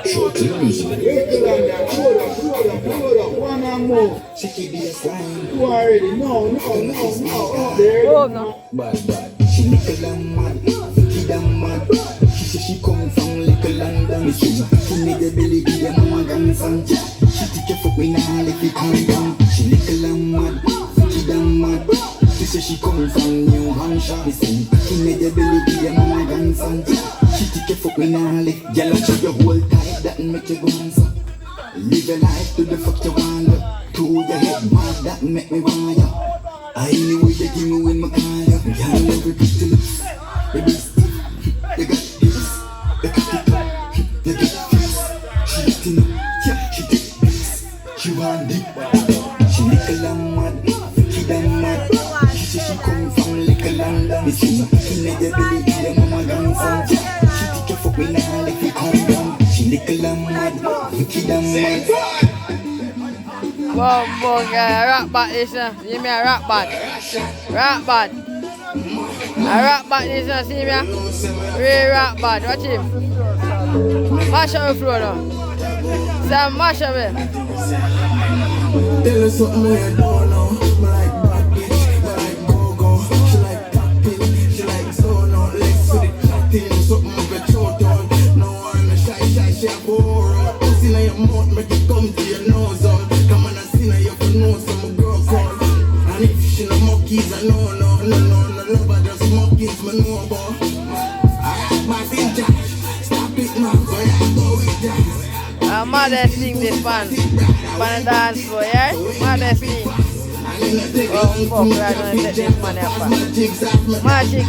Short music. One and more. She be a slime. You already know. No. There you Oh, go. no. Bad. She little and mad. Kid and mad. She say she come from little London. She need a belly give her mama grandson. She take your fuck when I let it come down. She little and mad. Kid and mad. She say she come from New Hampshire. She need a belly give her mama grandson. She take your fuck when I let it. Girl, show your whole tight that make you go answer. Live your life to the fuck you want. To your head mad that make me want ya. I knew you give me when my call ya. Y'all never get to lips. Baby, you got hips. You cut it up. You get hips. She eating up. Yeah, she take this. She want deep. She little and mad. Kid and mad. She say she come from little London. She need your belly in your mama grandson. She take your fuck when I let it come down. She little and mad. Kid and mad. Wow, boy, rock back this now. See me a rock back. Rock back. I rock back this now, see me? Real rock back. Watch him. Mash up the floor now. Sam, mash up it. Tell her something you don't know. Me like bad bitch, me like go-go. She like tapping, she like sono. Legs for the chatting, something with your throat on. No one shy, she a bore. Pussy in your mouth, make it come to your nose on. Come on and see now you can know some girl call. And if she no monkeys, I know no love, I just monkeys, me know about. Alright, Martin Jack, stop it now, so I go with that. Mother sing this band. Band dance floor, yeah? Mother sing. Oh, fuck, we're gonna take this money apart. Magic.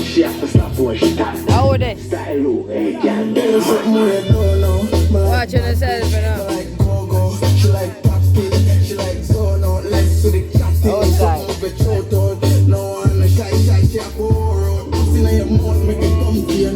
She have to stop when she talk. How would they? Style look, hey, can't do Tell her something you don't know. Watching yourself, you know. Like go-go, she like tapping, she like sono. Legs to the chatting, Outside. something with your throat on. No one shy, she a bore. Pussy in your mouth, make it come to your